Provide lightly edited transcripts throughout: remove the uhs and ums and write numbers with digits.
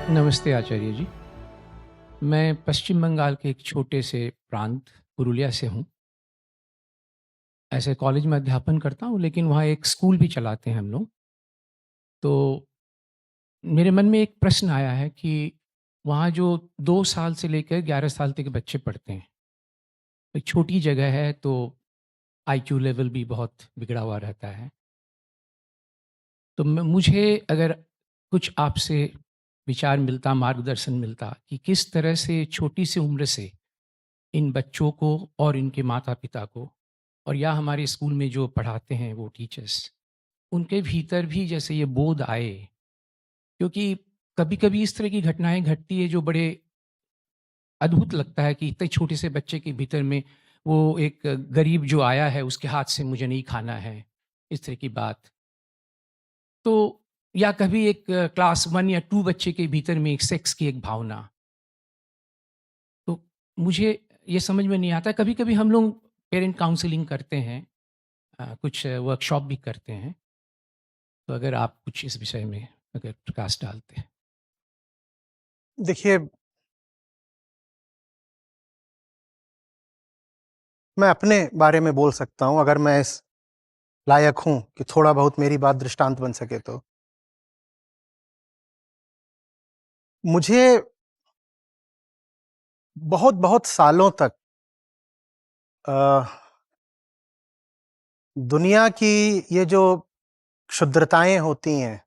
नमस्ते आचार्य जी। मैं पश्चिम बंगाल के एक छोटे से प्रांत पुरुलिया से हूँ। ऐसे कॉलेज में अध्यापन करता हूँ, लेकिन वहाँ एक स्कूल भी चलाते हैं हम लोग। तो मेरे मन में एक प्रश्न आया है कि वहाँ जो 2 साल से लेकर 11 साल तक के बच्चे पढ़ते हैं, एक छोटी जगह है, तो आईक्यू लेवल भी बहुत बिगड़ा हुआ रहता है। तो मुझे अगर कुछ आपसे विचार मिलता, मार्गदर्शन मिलता कि किस तरह से छोटी सी उम्र से इन बच्चों को और इनके माता-पिता को और या हमारे स्कूल में जो पढ़ाते हैं वो टीचर्स, उनके भीतर भी जैसे ये बोध आए। क्योंकि कभी-कभी इस तरह की घटनाएँ घटती है जो बड़े अद्भुत लगता है कि इतने छोटे से बच्चे के भीतर में वो एक गरीब जो आया है उसके हाथ से मुझे नहीं खाना है, इस तरह की बात। तो या कभी एक क्लास 1 या 2 बच्चे के भीतर में एक सेक्स की एक भावना। तो मुझे ये समझ में नहीं आता, कभी-कभी हम लोग पेरेंट काउंसलिंग करते हैं, कुछ वर्कशॉप भी करते हैं। तो अगर आप कुछ इस विषय में अगर प्रकाश डालते हैं। देखिए, मैं अपने बारे में बोल सकता हूँ अगर मैं इस लायक हूँ कि थोड़ा बहुत मेरी बात दृष्टांत बन सके तो। मुझे बहुत-बहुत सालों तक अ, दुनिया की ये जो क्षुद्रताएँ होती हैं,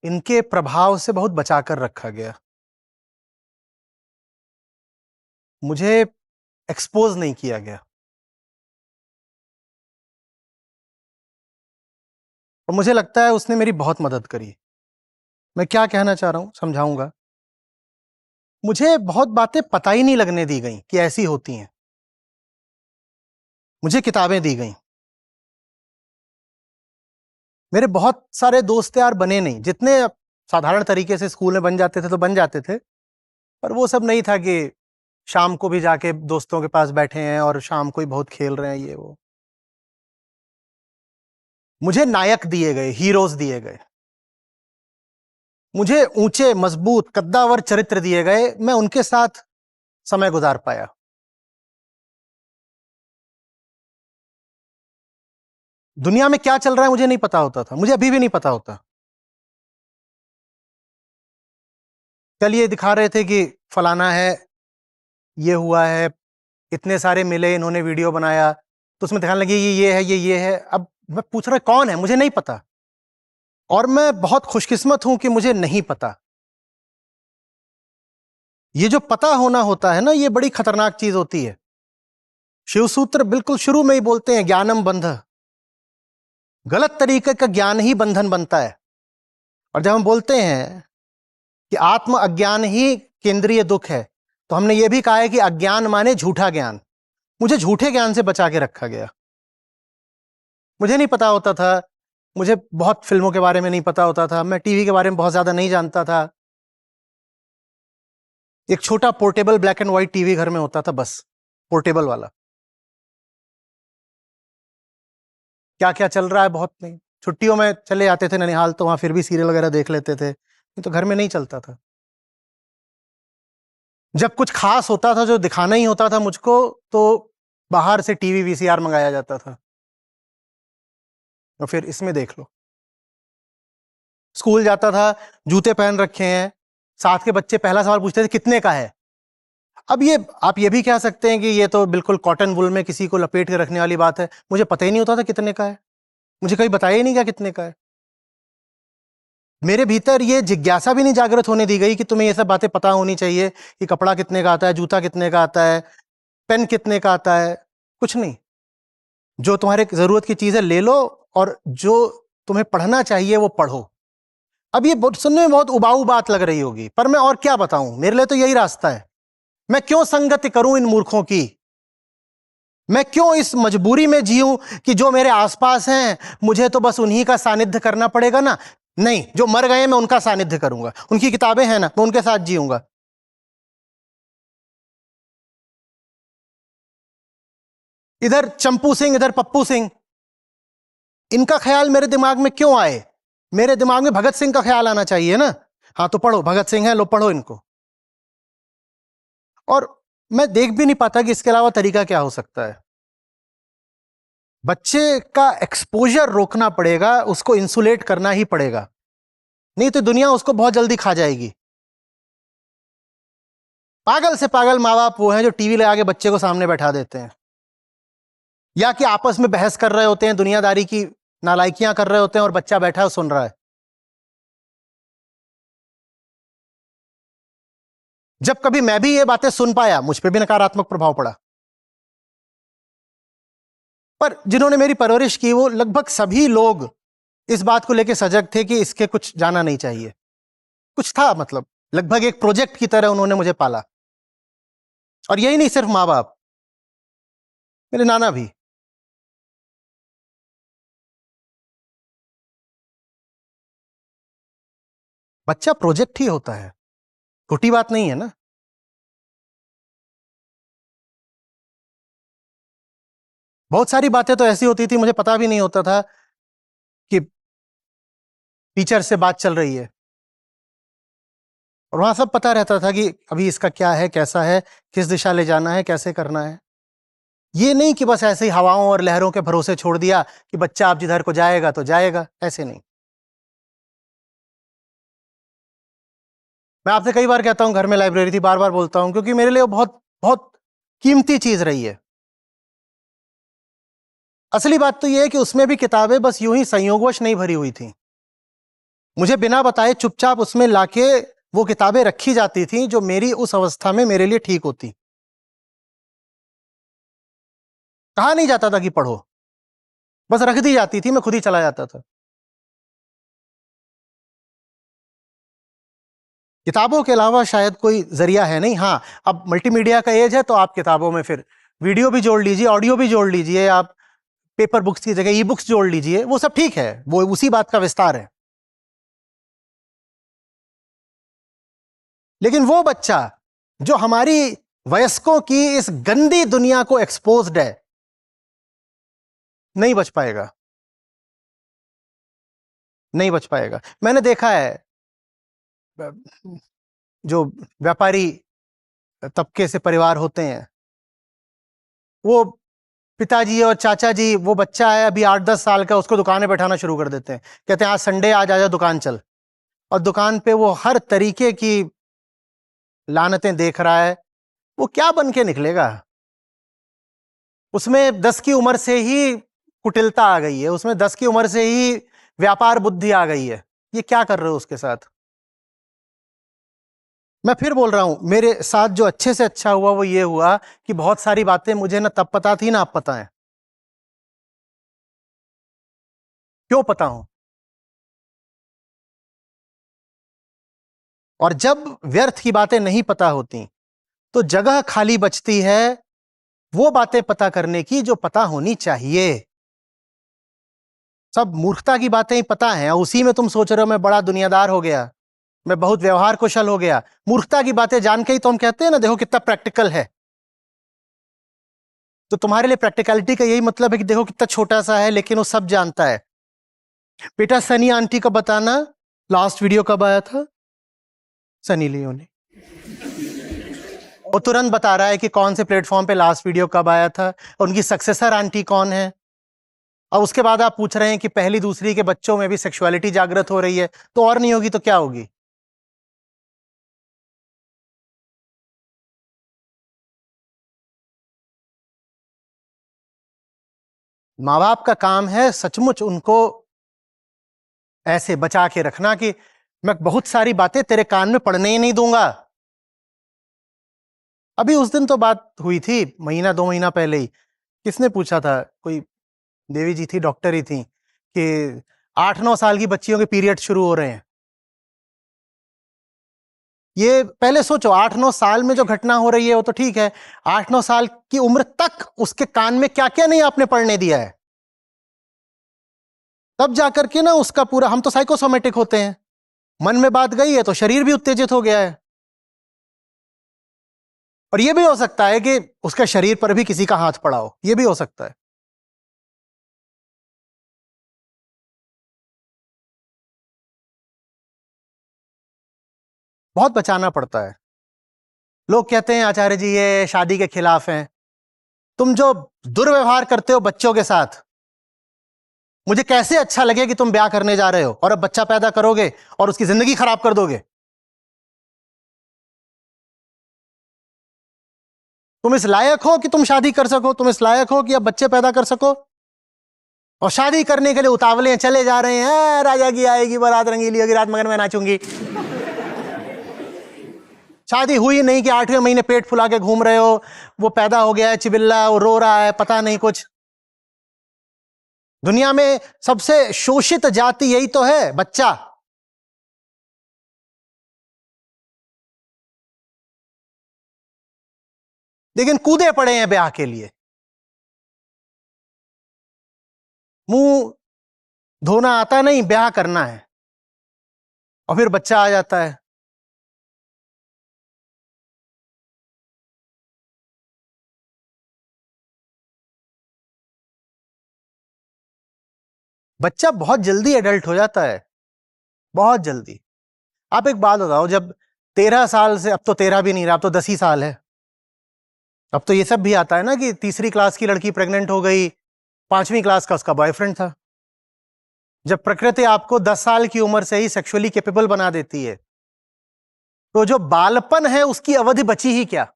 इनके प्रभाव से बहुत बचा कर रखा गया। मुझे एक्सपोज़ नहीं किया गया और मुझे लगता है उसने मेरी बहुत मदद करी। मैं क्या कहना चाह रहा हूँ, समझाऊँगा। मुझे बहुत बातें पता ही नहीं लगने दी गईं कि ऐसी होती हैं। मुझे किताबें दी गईं। मेरे बहुत सारे दोस्त यार बने नहीं, जितने साधारण तरीके से स्कूल में बन जाते थे तो बन जाते थे, पर वो सब नहीं था कि शाम को भी जाके दोस्तों के पास बैठे हैं और शाम को ही बहुत खेल रहे हैं ये वो। मुझे नायक दिए गए, हीरोज दिए गए। मुझे ऊंचे, मजबूत, कद्दावर चरित्र दिए गए, मैं उनके साथ समय गुजार पाया। दुनिया में क्या चल रहा है मुझे नहीं पता होता था, मुझे अभी भी नहीं पता होता। कल ये दिखा रहे थे कि फलाना है, ये हुआ है, इतने सारे मिले, इन्होंने वीडियो बनाया, तो उसमें दिखाने लगे ये है, ये है। अब मैं पूछ रहा कौन है, मुझे नहीं पता। और मैं बहुत खुशकिस्मत हूं कि मुझे नहीं पता। ये जो पता होना होता है ना, ये बड़ी खतरनाक चीज होती है। शिवसूत्र बिल्कुल शुरू में ही बोलते हैं ज्ञानम बंध। गलत तरीके का ज्ञान ही बंधन बनता है। और जब हम बोलते हैं कि आत्म अज्ञान ही केंद्रीय दुख है, तो हमने ये भी कहा है कि अज्ञान माने झूठा ज्ञान। मुझे झूठे ज्ञान से बचा के रखा गया। मुझे नहीं पता होता था, मुझे बहुत फिल्मों के बारे में नहीं पता होता था, मैं टीवी के बारे में बहुत ज्यादा नहीं जानता था। एक छोटा portable black and white TV घर में होता था, बस पोर्टेबल वाला। क्या क्या चल रहा है बहुत नहीं। छुट्टियों में चले जाते थे ननिहाल, तो वहां फिर भी सीरियल वगैरह देख लेते थे, नहीं तो घर में नहीं चलता था। जब कुछ खास होता था जो दिखाना ही होता था मुझको, तो बाहर से टीवी वीसीआर मंगाया जाता था और फिर इसमें देख लो। स्कूल जाता था, जूते पहन रखे हैं, साथ के बच्चे पहला सवाल पूछते थे कितने का है। अब ये आप ये भी कह सकते हैं कि ये तो बिल्कुल कॉटन वुल में किसी को लपेट के रखने वाली बात है। मुझे पता ही नहीं होता था कितने का है, मुझे कभी बताया ही नहीं गया कितने का है। मेरे भीतर ये जिज्ञासा भी नहीं जागृत होने दी गई कि तुम्हें ये सब बातें पता होनी चाहिए कि कपड़ा कितने का आता है, जूता कितने का आता है, पेन कितने का आता है। कुछ नहीं। जो तुम्हारे जरूरत की चीज है ले लो, और जो तुम्हें पढ़ना चाहिए वो पढ़ो। अब ये सुनने में बहुत उबाऊ बात लग रही होगी, पर मैं और क्या बताऊं, मेरे लिए तो यही रास्ता है। मैं क्यों संगति करूं इन मूर्खों की? मैं क्यों इस मजबूरी में जीऊं कि जो मेरे आसपास हैं मुझे तो बस उन्हीं का सानिध्य करना पड़ेगा ना? नहीं, जो मर गए मैं उनका सानिध्य करूंगा, उनकी किताबें हैं ना, मैं उनके साथ जीऊंगा। इधर चंपू सिंह, इधर पप्पू सिंह, इनका ख्याल मेरे दिमाग में क्यों आए? मेरे दिमाग में भगत सिंह का ख्याल आना चाहिए ना, हाँ तो पढ़ो, भगत सिंह है, लो पढ़ो इनको। और मैं देख भी नहीं पाता कि इसके अलावा तरीका क्या हो सकता है। बच्चे का एक्सपोजर रोकना पड़ेगा, उसको इंसुलेट करना ही पड़ेगा, नहीं तो दुनिया उसको बहुत जल्दी खा जाएगी। पागल से पागल माँ बाप वो हैं जो टीवी लगा के बच्चे को सामने बैठा देते हैं, या कि आपस में बहस कर रहे होते हैं, दुनियादारी की नालायकियां कर रहे होते हैं और बच्चा बैठा है सुन रहा है। जब कभी मैं भी ये बातें सुन पाया, मुझ पे भी नकारात्मक प्रभाव पड़ा। पर जिन्होंने मेरी परवरिश की वो लगभग सभी लोग इस बात को लेकर सजग थे कि इसके कुछ जाना नहीं चाहिए, कुछ था, मतलब लगभग एक प्रोजेक्ट की तरह उन्होंने मुझे पाला। और यही नहीं, सिर्फ माँ बाप, मेरे नाना भी। बच्चा प्रोजेक्ट ही होता है, छोटी बात नहीं है ना। बहुत सारी बातें तो ऐसी होती थी मुझे पता भी नहीं होता था कि टीचर से बात चल रही है, और वहां सब पता रहता था कि अभी इसका क्या है, कैसा है, किस दिशा ले जाना है, कैसे करना है। ये नहीं कि बस ऐसे ही हवाओं और लहरों के भरोसे छोड़ दिया कि बच्चा आप जिधर को जाएगा तो जाएगा, ऐसे नहीं। मैं आपसे कई बार कहता हूं घर में लाइब्रेरी थी, बार बार बोलता हूं, क्योंकि मेरे लिए वो बहुत बहुत कीमती चीज रही है। असली बात तो यह है कि उसमें भी किताबें बस यूं ही संयोगवश नहीं भरी हुई थी, मुझे बिना बताए चुपचाप उसमें लाके वो किताबें रखी जाती थी जो मेरी उस अवस्था में मेरे लिए ठीक होती। कहा नहीं जाता था कि पढ़ो, बस रख दी जाती थी, मैं खुद ही चला जाता था। किताबों के अलावा शायद कोई जरिया है नहीं। हाँ, अब मल्टीमीडिया का एज है तो आप किताबों में फिर वीडियो भी जोड़ लीजिए, ऑडियो भी जोड़ लीजिए, आप पेपर बुक्स की जगह ई बुक्स जोड़ लीजिए, वो सब ठीक है, वो उसी बात का विस्तार है। लेकिन वो बच्चा जो हमारी वयस्कों की इस गंदी दुनिया को एक्सपोज्ड है, नहीं बच पाएगा, नहीं बच पाएगा। मैंने देखा है जो व्यापारी तबके से परिवार होते हैं, वो पिताजी और चाचा जी, वो बच्चा है अभी 8-10 साल का, उसको दुकान में बैठाना शुरू कर देते हैं, कहते हैं आज संडे, आज आजा दुकान चल। और दुकान पे वो हर तरीके की लानतें देख रहा है, वो क्या बन के निकलेगा? उसमें 10 की उम्र से ही कुटिलता आ गई है, उसमें 10 की उम्र से ही व्यापार बुद्धि आ गई है। ये क्या कर रहे हो उसके साथ? मैं फिर बोल रहा हूं, मेरे साथ जो अच्छे से अच्छा हुआ वो ये हुआ कि बहुत सारी बातें मुझे ना तब पता थी ना अब पता है। क्यों पता हूं? और जब व्यर्थ की बातें नहीं पता होती तो जगह खाली बचती है वो बातें पता करने की जो पता होनी चाहिए। सब मूर्खता की बातें ही पता हैं, उसी में तुम सोच रहे हो मैं बड़ा दुनियादार हो गया, मैं बहुत व्यवहार कुशल हो गया। मूर्खता की बातें जान के ही तो हम कहते हैं ना, देखो कितना प्रैक्टिकल है। तो तुम्हारे लिए प्रैक्टिकलिटी का यही मतलब है कि देखो कितना छोटा सा है लेकिन वो सब जानता है। बेटा सनी आंटी का बताना लास्ट वीडियो कब आया था? सनी लियोनी। वो तुरंत बता रहा है कि कौन से प्लेटफॉर्म पे लास्ट वीडियो कब आया था, और उनकी सक्सेसर आंटी कौन है। और उसके बाद आप पूछ रहे हैं कि पहली दूसरी के बच्चों में भी सेक्सुअलिटी जागृत हो रही है, तो और नहीं होगी तो क्या होगी? माँ बाप का काम है सचमुच उनको ऐसे बचा के रखना कि मैं बहुत सारी बातें तेरे कान में पड़ने ही नहीं दूंगा। अभी उस दिन तो बात हुई थी, महीना 2 महीना पहले ही, किसने पूछा था, कोई देवी जी थी, डॉक्टर ही थी, कि 8-9 साल की बच्चियों के पीरियड शुरू हो रहे हैं। ये पहले सोचो, 8-9 साल में जो घटना हो रही है वो तो ठीक है, 8-9 साल की उम्र तक उसके कान में क्या क्या नहीं आपने पढ़ने दिया है, तब जाकर के ना उसका पूरा, हम तो साइकोसोमेटिक होते हैं, मन में बात गई है तो शरीर भी उत्तेजित हो गया है। और यह भी हो सकता है कि उसके शरीर पर भी किसी का हाथ पड़ा हो, यह भी हो सकता है। बहुत बचाना पड़ता है। लोग कहते हैं आचार्य जी ये शादी के खिलाफ हैं। तुम जो दुर्व्यवहार करते हो बच्चों के साथ, मुझे कैसे अच्छा लगे कि तुम ब्याह करने जा रहे हो और अब बच्चा पैदा करोगे और उसकी जिंदगी खराब कर दोगे। तुम इस लायक हो कि तुम शादी कर सको, तुम इस लायक हो कि अब बच्चे पैदा कर सको, और शादी करने के लिए उतावले हैं, चले जा रहे हैं, राजा की आएगी बारात, रंगीली होगी रात, मगर मैं नाचूंगी। शादी हुई नहीं कि 8वें महीने पेट फुला के घूम रहे हो, वो पैदा हो गया है चिबिल्ला, वो रो रहा है, पता नहीं कुछ। दुनिया में सबसे शोषित जाति यही तो है, बच्चा। लेकिन कूदे पड़े हैं ब्याह के लिए। मुंह धोना आता नहीं, ब्याह करना है, और फिर बच्चा आ जाता है। बच्चा बहुत जल्दी एडल्ट हो जाता है, बहुत जल्दी। आप एक बात बताओ, जब 13 साल से, अब तो 13 भी नहीं रहा, अब तो 10 ही साल है, अब तो ये सब भी आता है ना कि तीसरी क्लास की लड़की प्रेग्नेंट हो गई, 5वीं क्लास का उसका बॉयफ्रेंड था। जब प्रकृति आपको 10 साल की उम्र से ही सेक्सुअली कैपेबल बना देती है, तो जो बालपन है उसकी अवधि बची ही क्या।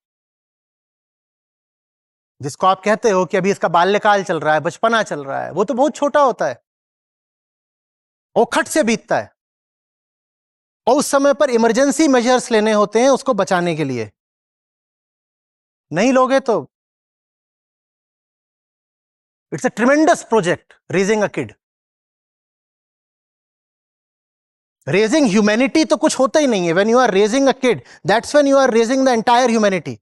जिसको आप कहते हो कि अभी इसका बाल्यकाल चल रहा है, बचपना चल रहा है, वो तो बहुत छोटा होता है, वो खट से बीतता है, और उस समय पर इमरजेंसी मेजर्स लेने होते हैं उसको बचाने के लिए। नहीं लोगे तो it's a tremendous project raising a kid. Raising humanity तो कुछ होता ही नहीं है। When you are raising a kid, that's when you are raising the entire humanity.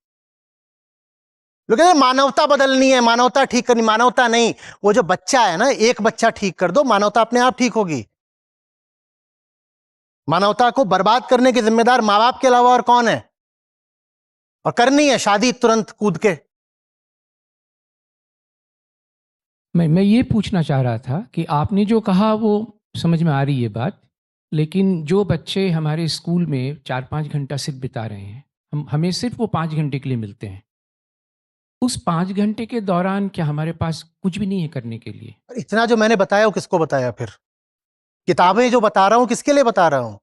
लोग कहते हैं मानवता बदलनी है, मानवता ठीक करनी, मानवता नहीं। वो जो बच्चा है ना, एक बच्चा ठीक कर दो, मानवता अपने आप ठीक होगी। मानवता को बर्बाद करने के जिम्मेदार मां बाप के अलावा और कौन है। और करनी है शादी तुरंत कूद के। मैं ये पूछना चाह रहा था कि आपने जो कहा वो समझ में आ रही है बात, लेकिन जो बच्चे हमारे स्कूल में 4-5 घंटा सिर्फ बिता रहे हैं, हमें सिर्फ वो 5 घंटे के लिए मिलते हैं, उस 5 घंटे के दौरान क्या हमारे पास कुछ भी नहीं है करने के लिए? इतना जो मैंने बताया वो किसको बताया फिर? किताबें जो बता रहा हूं किसके लिए बता रहा हूं?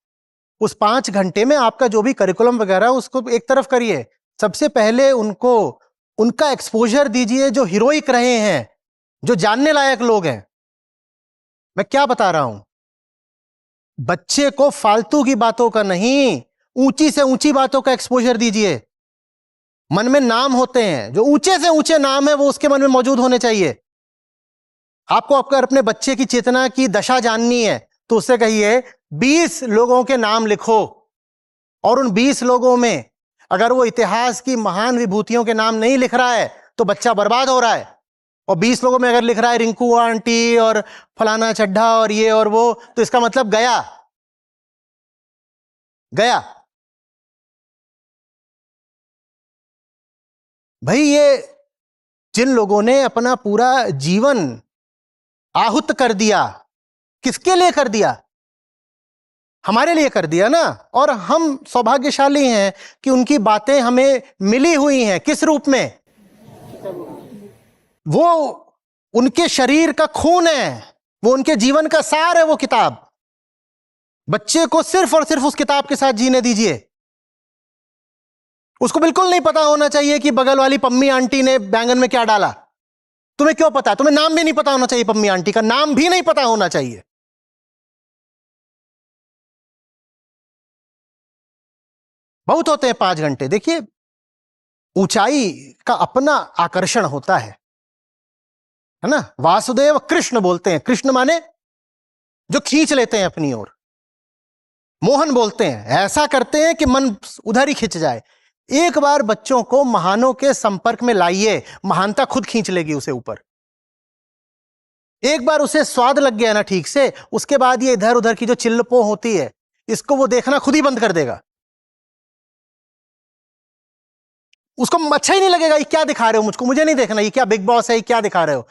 उस 5 घंटे में आपका जो भी करिकुलम वगैरह उसको एक तरफ करिए। सबसे पहले उनको उनका एक्सपोजर दीजिए जो हीरोइक रहे हैं, जो जानने लायक लोग हैं। मैं क्या बता रहा हूं? बच्चे को फालतू की बातों का नहीं, ऊंची से ऊंची बातों का एक्सपोजर दीजिए। मन में नाम होते हैं, जो ऊंचे से ऊंचे नाम है वो उसके मन में मौजूद होने चाहिए। आपको अगर अपने बच्चे की चेतना की दशा जाननी है तो उससे कहिए 20 लोगों के नाम लिखो, और उन 20 लोगों में अगर वो इतिहास की महान विभूतियों के नाम नहीं लिख रहा है तो बच्चा बर्बाद हो रहा है। और 20 लोगों में अगर लिख रहा है रिंकू आंटी और फलाना चड्ढा और ये और वो, तो इसका मतलब गया गया। भाई ये जिन लोगों ने अपना पूरा जीवन आहुत कर दिया, किसके लिए कर दिया? हमारे लिए कर दिया ना। और हम सौभाग्यशाली हैं कि उनकी बातें हमें मिली हुई हैं। किस रूप में? वो उनके शरीर का खून है, वो उनके जीवन का सार है वो किताब। बच्चे को सिर्फ और सिर्फ उस किताब के साथ जीने दीजिए। उसको बिल्कुल नहीं पता होना चाहिए कि बगल वाली पम्मी आंटी ने बैंगन में क्या डाला। तुम्हें क्यों पता है? तुम्हें नाम भी नहीं पता होना चाहिए, पम्मी आंटी का नाम भी नहीं पता होना चाहिए। बहुत होते हैं 5 घंटे। देखिए, ऊंचाई का अपना आकर्षण होता है ना। वासुदेव कृष्ण बोलते हैं, कृष्ण माने जो खींच लेते हैं अपनी ओर। मोहन बोलते हैं, ऐसा करते हैं कि मन उधर ही खिंच जाए। एक बार बच्चों को महानों के संपर्क में लाइए, महानता खुद खींच लेगी उसे ऊपर। एक बार उसे स्वाद लग गया ना ठीक से, उसके बाद ये इधर उधर की जो चिल्लपो होती है, इसको वो देखना खुद ही बंद कर देगा। उसको अच्छा ही नहीं लगेगा, ये क्या दिखा रहे हो मुझको, मुझे नहीं देखना, ये क्या बिग बॉस है, ये क्या दिखा रहे हो।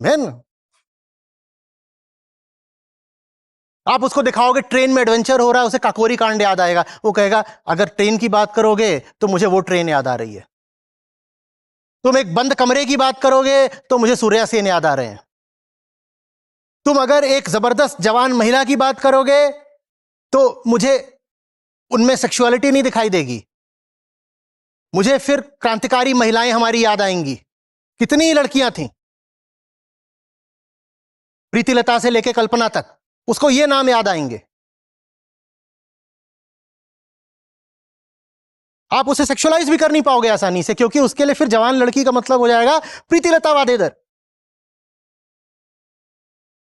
मैन आप उसको दिखाओगे ट्रेन में एडवेंचर हो रहा है, उसे काकोरी कांड याद आएगा, वो कहेगा अगर ट्रेन की बात करोगे तो मुझे वो ट्रेन याद आ रही है। तुम एक बंद कमरे की बात करोगे तो मुझे सूर्या सेन याद आ रहे हैं। तुम अगर एक जबरदस्त जवान महिला की बात करोगे तो मुझे उनमें सेक्सुअलिटी नहीं दिखाई देगी, मुझे फिर क्रांतिकारी महिलाएं हमारी याद आएंगी। कितनी लड़कियां थीं, प्रीतिलता से लेकर कल्पना तक, उसको ये नाम याद आएंगे। आप उसे सेक्सुअलाइज भी कर नहीं पाओगे आसानी से, क्योंकि उसके लिए फिर जवान लड़की का मतलब हो जाएगा प्रीतिलता वादेदर।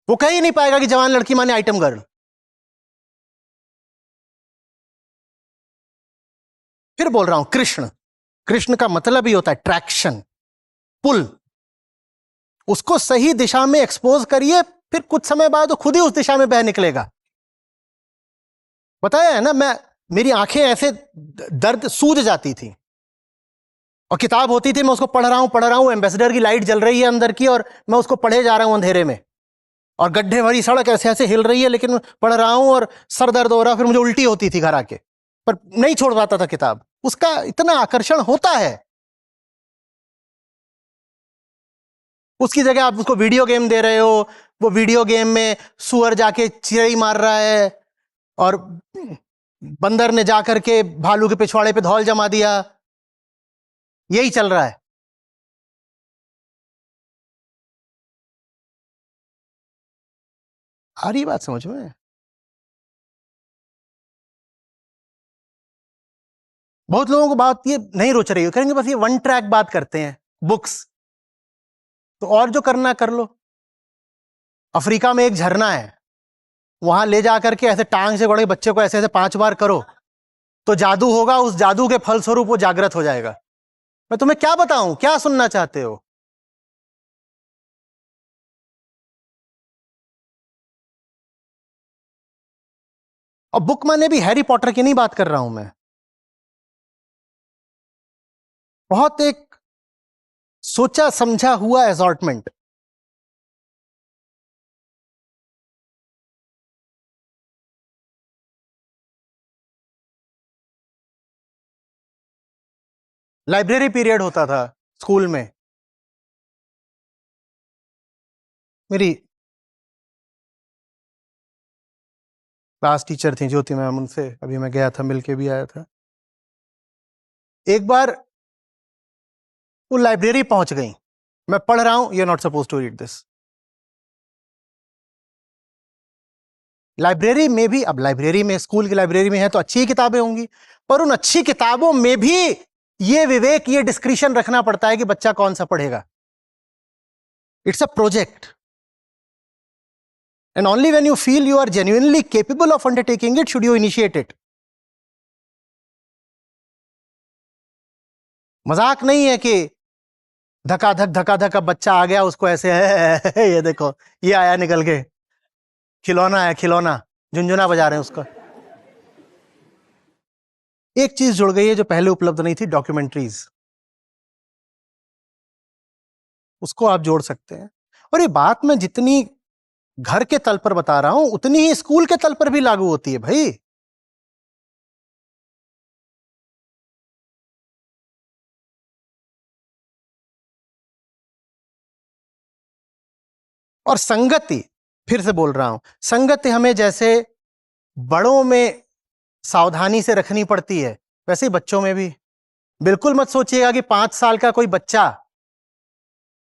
वो कह ही नहीं पाएगा कि जवान लड़की माने आइटम गर्ल। फिर बोल रहा हूं, कृष्ण, कृष्ण का मतलब ही होता है ट्रैक्शन, पुल। उसको सही दिशा में एक्सपोज करिए, फिर कुछ समय बाद वो खुद ही उस दिशा में बह निकलेगा। बताया है ना, मेरी आंखें ऐसे दर्द सूज जाती थी, और किताब होती थी, मैं उसको पढ़ रहा हूं, एम्बेसडर की लाइट जल रही है अंदर की, और मैं उसको पढ़े जा रहा हूं अंधेरे में, और गड्ढे भरी सड़क ऐसे ऐसे हिल रही है, लेकिन पढ़ रहा हूं और सर दर्द हो रहा, फिर मुझे उल्टी होती थी घर आके, पर नहीं छोड़ पाता था किताब। उसका इतना आकर्षण होता है। उसकी जगह आप उसको वीडियो गेम दे रहे हो, वो वीडियो गेम में सुअर जाके चिड़ई मार रहा है, और बंदर ने जाकर के भालू के पिछवाड़े पे धौल जमा दिया, यही चल रहा है। आ रही बात समझ में? बहुत लोगों को बात ये नहीं रुच रही हो, कहेंगे बस ये वन ट्रैक बात करते हैं, बुक्स। तो और जो करना कर लो। अफ्रीका में एक झरना है, वहां ले जाकर के ऐसे टांग से गड़े बच्चे को ऐसे ऐसे 5 बार करो, तो जादू होगा, उस जादू के फलस्वरूप वो जागृत हो जाएगा। मैं तुम्हें क्या बताऊं, क्या सुनना चाहते हो? और बुक माने भी हैरी पॉटर की नहीं बात कर रहा हूं मैं, बहुत एक सोचा समझा हुआ असॉर्टमेंट। लाइब्रेरी पीरियड होता था स्कूल में। मेरी क्लास टीचर थी ज्योति मैम, उनसे अभी मैं गया था, मिलके भी आया था। एक बार वो लाइब्रेरी पहुंच गई, मैं पढ़ रहा हूं, you are not suppose to read this. Library में भी, अब लाइब्रेरी में, स्कूल की लाइब्रेरी में है तो अच्छी किताबें होंगी, पर उन अच्छी किताबों में भी ये विवेक, ये डिस्क्रिशन रखना पड़ता है कि बच्चा कौन सा पढ़ेगा। It's a project, and only when you feel you are genuinely capable of undertaking it should you initiate it. मजाक नहीं है कि धका धक अब बच्चा आ गया, उसको ऐसे है ये देखो ये आया निकल के, खिलौना है खिलौना, झुनझुना बजा रहे हैं उसका। एक चीज जुड़ गई है जो पहले उपलब्ध नहीं थी, डॉक्यूमेंट्रीज। उसको आप जोड़ सकते हैं। और ये बात मैं जितनी घर के तल पर बता रहा हूं, उतनी ही स्कूल के तल पर भी लागू होती है भाई। और संगति, फिर से बोल रहा हूं, संगति हमें जैसे बड़ों में सावधानी से रखनी पड़ती है, वैसे ही बच्चों में भी। बिल्कुल मत सोचिएगा कि 5 साल का कोई बच्चा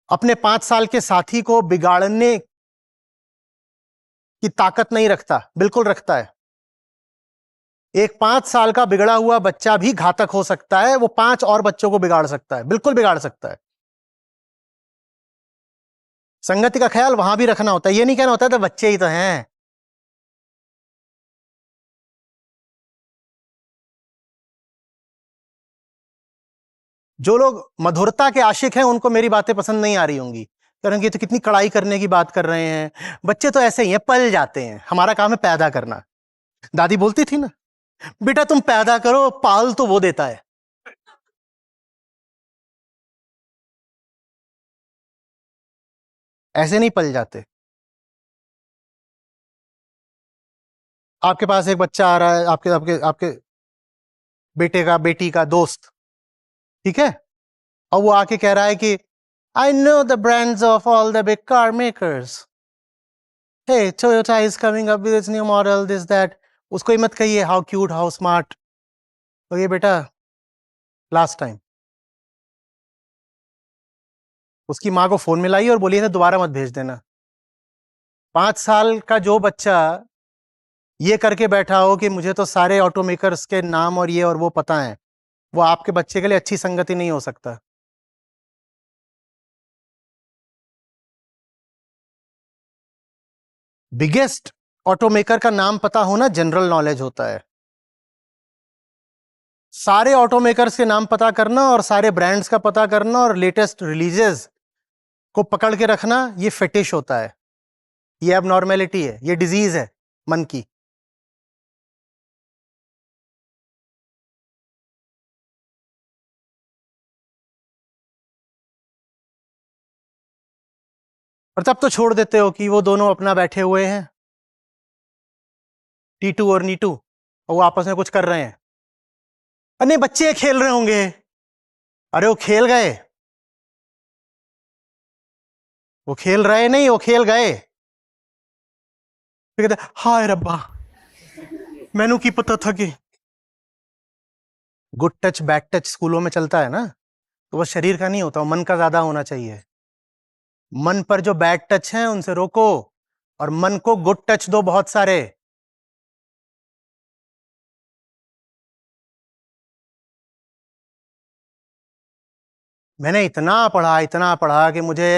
अपने 5 साल के साथी को बिगाड़ने की ताकत नहीं रखता, बिल्कुल रखता है। एक 5 साल का बिगड़ा हुआ बच्चा भी घातक हो सकता है, वो 5 और बच्चों को बिगाड़ सकता है, बिल्कुल बिगाड़ सकता है। संगति का ख्याल वहां भी रखना होता है, ये नहीं कहना होता है तो बच्चे ही तो हैं। जो लोग मधुरता के आशिक हैं उनको मेरी बातें पसंद नहीं आ रही होंगी, कारण कि तो कितनी कड़ाई करने की बात कर रहे हैं। बच्चे तो ऐसे ही हैं, पल जाते हैं, हमारा काम है पैदा करना। दादी बोलती थी ना, बेटा तुम पैदा करो, पाल तो वो देता है। ऐसे नहीं पल जाते। आपके पास एक बच्चा आ रहा है, आपके आपके आपके बेटे का बेटी का दोस्त, ठीक है, और वो आके कह रहा है कि I know the brands of all the big car makers, hey Toyota is coming up with its new model, this that. उसको ही मत कहिए हाउ क्यूट हाउ स्मार्ट, तो ये बेटा लास्ट टाइम। उसकी माँ को फोन मिलाइए और बोलिए था दोबारा मत भेज देना। 5 साल का जो बच्चा ये करके बैठा हो कि मुझे तो सारे ऑटो मेकर्स के नाम और ये और वो पता है, वो आपके बच्चे के लिए अच्छी संगति नहीं हो सकता। बिगेस्ट ऑटो मेकर का नाम पता होना जनरल नॉलेज होता है। सारे ऑटो मेकर्स के नाम पता करना और सारे ब्रांड्स का पता करना और लेटेस्ट रिलीजेस को पकड़ के रखना, ये फेटिश होता है, ये एबनॉर्मेलिटी है, ये डिजीज है मन की। और तब तो छोड़ देते हो कि वो दोनों अपना बैठे हुए हैं, टीटू और नीटू, और वो आपस में कुछ कर रहे हैं। अरे बच्चे खेल रहे होंगे, अरे वो खेल गए, वो खेल रहे नहीं, वो खेल गए। फिर कहते हाय रब्बा, मैनू की पता था कि गुड टच बैड टच स्कूलों में चलता है ना, तो वो शरीर का नहीं होता, वो मन का ज्यादा होना चाहिए। मन पर जो बैड टच है उनसे रोको और मन को गुड टच दो बहुत सारे। मैंने इतना पढ़ा कि मुझे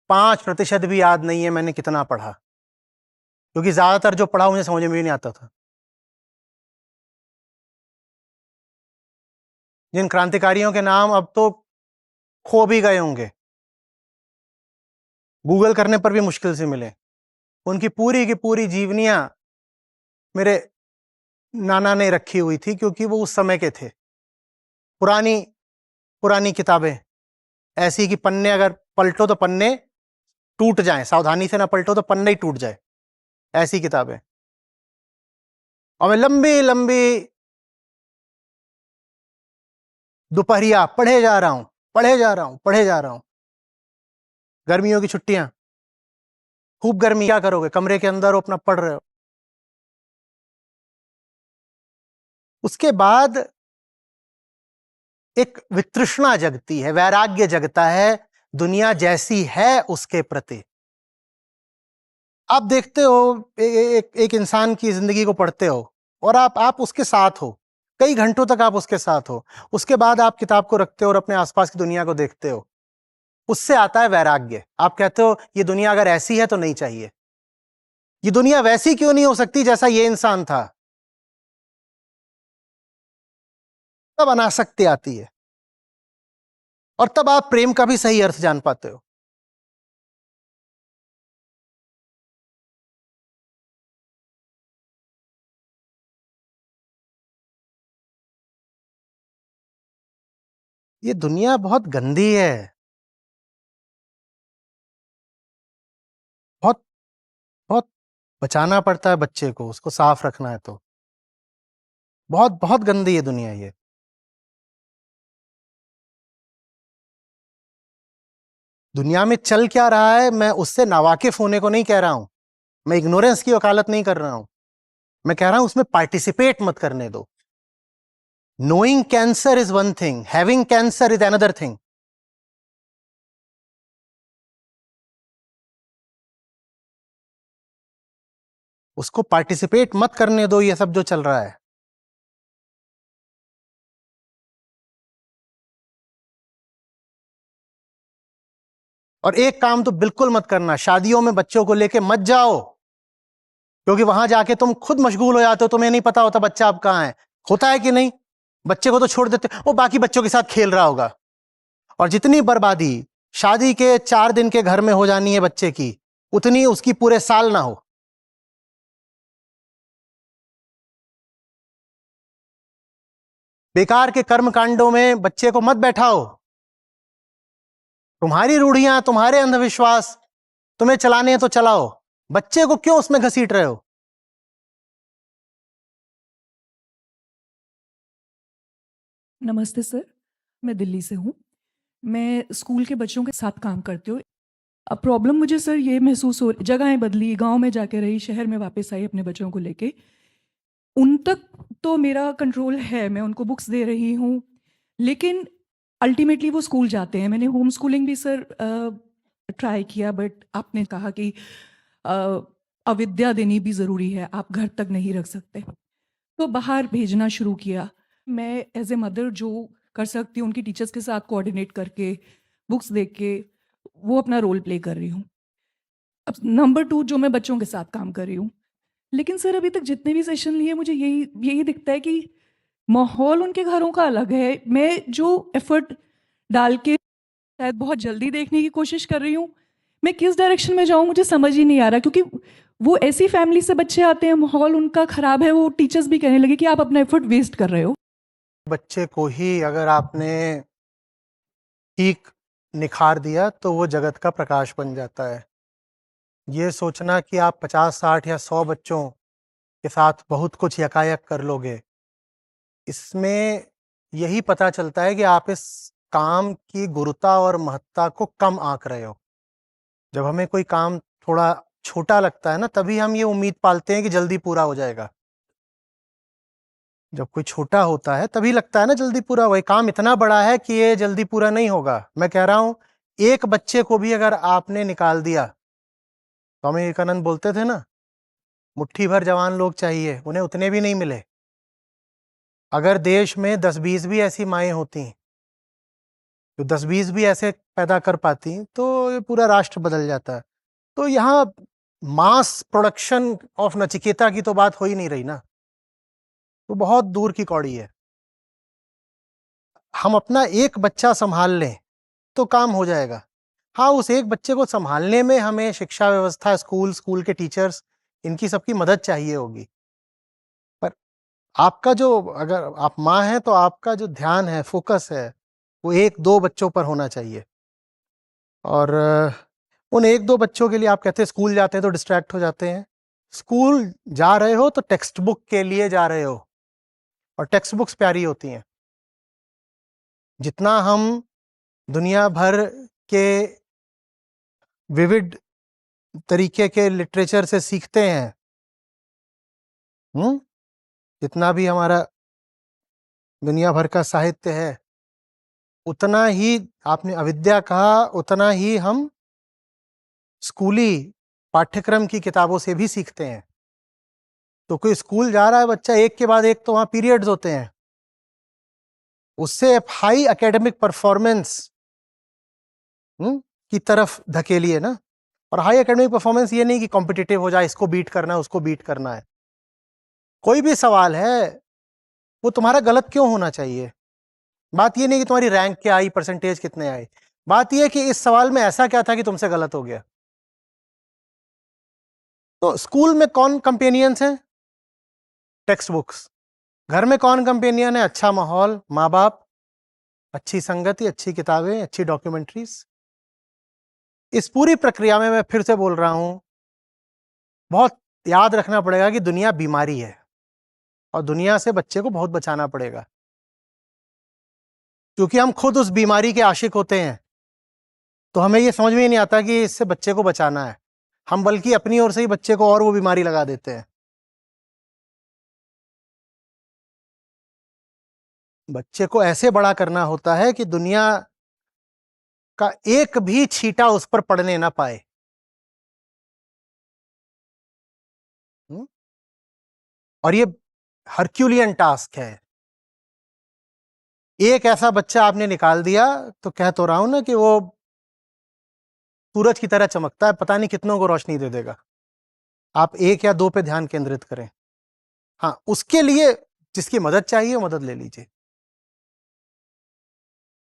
5% भी याद नहीं है मैंने कितना पढ़ा, क्योंकि ज्यादातर जो पढ़ा मुझे समझ में भी नहीं आता था। जिन क्रांतिकारियों के नाम अब तो खो भी गए होंगे, गूगल करने पर भी मुश्किल से मिले, उनकी पूरी की पूरी जीवनियां मेरे नाना ने रखी हुई थी, क्योंकि वो उस समय के थे। पुरानी पुरानी किताबें ऐसी कि पन्ने अगर पलटो तो पन्ने टूट जाएं, सावधानी से ना पलटो तो पन्ने ही टूट जाए, ऐसी किताबें। और मैं लंबी लंबी दोपहरिया पढ़े जा रहा हूं, पढ़े जा रहा हूं, पढ़े जा रहा हूं। गर्मियों की छुट्टियां, खूब गर्मी, क्या करोगे, कमरे के अंदर हो, अपना पढ़ रहे हो। उसके बाद एक वितृष्णा जगती है, वैराग्य जगता है दुनिया जैसी है उसके प्रति। आप देखते हो एक इंसान की जिंदगी को पढ़ते हो और आप उसके साथ हो, कई घंटों तक आप उसके साथ हो, उसके बाद आप किताब को रखते हो और अपने आसपास की दुनिया को देखते हो, उससे आता है वैराग्य। आप कहते हो ये दुनिया अगर ऐसी है तो नहीं चाहिए, ये दुनिया वैसी क्यों नहीं हो सकती जैसा ये इंसान था। तब अनासक्ति आती है और तब आप प्रेम का भी सही अर्थ जान पाते हो। ये दुनिया बहुत गंदी है, बहुत बहुत बचाना पड़ता है बच्चे को, उसको साफ रखना है तो। बहुत बहुत गंदी है दुनिया ये। दुनिया में चल क्या रहा है मैं उससे नावाकिफ होने को नहीं कह रहा हूं, मैं इग्नोरेंस की वकालत नहीं कर रहा हूं, मैं कह रहा हूं उसमें पार्टिसिपेट मत करने दो। Knowing cancer is one thing, having cancer is another thing. उसको पार्टिसिपेट मत करने दो ये सब जो चल रहा है। और एक काम तो बिल्कुल मत करना, शादियों में बच्चों को लेके मत जाओ, क्योंकि वहां जाके तुम खुद मशगूल हो जाते हो, तुम्हें नहीं पता होता बच्चा अब कहां है। होता है कि नहीं, बच्चे को तो छोड़ देते, वो बाकी बच्चों के साथ खेल रहा होगा। और जितनी बर्बादी शादी के 4 दिन के घर में हो जानी है बच्चे की, उतनी उसकी पूरे साल ना हो। बेकार के कर्म कांडों में बच्चे को मत बैठाओ। तुम्हारी रूढ़ियां, तुम्हारे अंधविश्वास तुम्हें चलाने हैं तो चलाओ, बच्चे को क्यों उसमें घसीट रहे हो। नमस्ते सर, मैं दिल्ली से हूँ। मैं स्कूल के बच्चों के साथ काम करती हूँ। अब प्रॉब्लम मुझे सर ये महसूस हो, जगहें बदली, गाँव में जाके रही, शहर में वापस आई अपने बच्चों को लेके। उन तक तो मेरा कंट्रोल है, मैं उनको बुक्स दे रही हूँ, लेकिन अल्टीमेटली वो स्कूल जाते हैं। मैंने होम स्कूलिंग भी सर ट्राई किया, बट आपने कहा कि अ, अविद्या देनी भी ज़रूरी है, आप घर तक नहीं रख सकते। तो बाहर भेजना शुरू किया। मैं एज ए मदर जो कर सकती हूँ, उनकी टीचर्स के साथ कोऑर्डिनेट करके, बुक्स देख के, वो अपना रोल प्ले कर रही हूँ। अब नंबर 2 जो मैं बच्चों के साथ काम कर रही हूँ। लेकिन सर अभी तक जितने भी सेशन लिए मुझे यही यही दिखता है कि माहौल उनके घरों का अलग है। मैं जो एफर्ट डाल के शायद बहुत जल्दी देखने की कोशिश कर रही हूँ, मैं किस डायरेक्शन में जाऊँ मुझे समझ ही नहीं आ रहा, क्योंकि वो ऐसी फैमिली से बच्चे आते हैं, माहौल उनका ख़राब है, वो टीचर्स भी कहने लगे कि आप अपना एफर्ट वेस्ट कर रहे हो। बच्चे को ही अगर आपने ठीक निखार दिया तो वो जगत का प्रकाश बन जाता है। ये सोचना कि आप 50, 60 या 100 बच्चों के साथ बहुत कुछ यकायक कर लोगे, इसमें यही पता चलता है कि आप इस काम की गुरुता और महत्ता को कम आंक रहे हो। जब हमें कोई काम थोड़ा छोटा लगता है ना, तभी हम ये उम्मीद पालते हैं कि जल्दी पूरा हो जाएगा। जब कोई छोटा होता है तभी लगता है ना जल्दी पूरा होगा। काम इतना बड़ा है कि ये जल्दी पूरा नहीं होगा। मैं कह रहा हूं, एक बच्चे को भी अगर आपने निकाल दिया, स्वामी विवेकानंद बोलते थे ना, मुट्ठी भर जवान लोग चाहिए, उन्हें उतने भी नहीं मिले। अगर देश में 10-20 भी ऐसी माएँ होती, जो 10-20 भी ऐसे पैदा कर पाती, तो ये पूरा राष्ट्र बदल जाता है। तो यहाँ मास प्रोडक्शन ऑफ नचिकेता की तो बात हो ही नहीं रही ना, तो बहुत दूर की कौड़ी है। हम अपना एक बच्चा संभाल लें तो काम हो जाएगा। हाँ, उस एक बच्चे को संभालने में हमें शिक्षा व्यवस्था, स्कूल के टीचर्स, इनकी सबकी मदद चाहिए होगी। पर आपका जो, अगर आप माँ हैं तो आपका जो ध्यान है, फोकस है, वो 1-2 बच्चों पर होना चाहिए। और उन 1-2 बच्चों के लिए आप कहते हैं स्कूल जाते हैं तो डिस्ट्रैक्ट हो जाते हैं। स्कूल जा रहे हो तो टेक्स्ट बुक के लिए जा रहे हो, और टेक्स्ट बुक्स प्यारी होती हैं। जितना हम दुनिया भर के विविध तरीके के लिटरेचर से सीखते हैं, जितना भी हमारा दुनिया भर का साहित्य है, उतना ही, आपने अविद्या कहा, उतना ही हम स्कूली पाठ्यक्रम की किताबों से भी सीखते हैं। तो कोई स्कूल जा रहा है बच्चा, एक के बाद एक तो वहां पीरियड्स होते हैं, उससे हाई एकेडमिक परफॉर्मेंस की तरफ धकेलिए ना। और हाई एकेडमिक परफॉर्मेंस ये नहीं कि कॉम्पिटिटिव हो जाए, इसको बीट करना है, उसको बीट करना है। कोई भी सवाल है, वो तुम्हारा गलत क्यों होना चाहिए। बात ये नहीं कि तुम्हारी रैंक क्या आई, परसेंटेज कितने आए, बात यह कि इस सवाल में ऐसा क्या था कि तुमसे गलत हो गया। तो स्कूल में कौन कंपेनियंस हैं? Text books. घर में कौन कंपेनियन है? अच्छा माहौल, माँ बाप, अच्छी संगति, अच्छी किताबें, अच्छी डॉक्यूमेंट्रीज। इस पूरी प्रक्रिया में मैं फिर से बोल रहा हूं, बहुत याद रखना पड़ेगा कि दुनिया बीमारी है, और दुनिया से बच्चे को बहुत बचाना पड़ेगा, क्योंकि हम खुद उस बीमारी के आशिक होते हैं। तो हमें ये समझ में ही नहीं आता कि इससे बच्चे को बचाना है, हम बल्कि अपनी ओर से ही बच्चे को और वो बीमारी लगा देते हैं। बच्चे को ऐसे बड़ा करना होता है कि दुनिया का एक भी छींटा उस पर पड़ने ना पाए। और ये हरक्यूलियन टास्क है। एक ऐसा बच्चा आपने निकाल दिया तो कह तो रहा हूं ना कि वो सूरज की तरह चमकता है, पता नहीं कितनों को रोशनी दे देगा। आप 1 या 2 पे ध्यान केंद्रित करें। हाँ, उसके लिए जिसकी मदद चाहिए वो मदद ले लीजिए।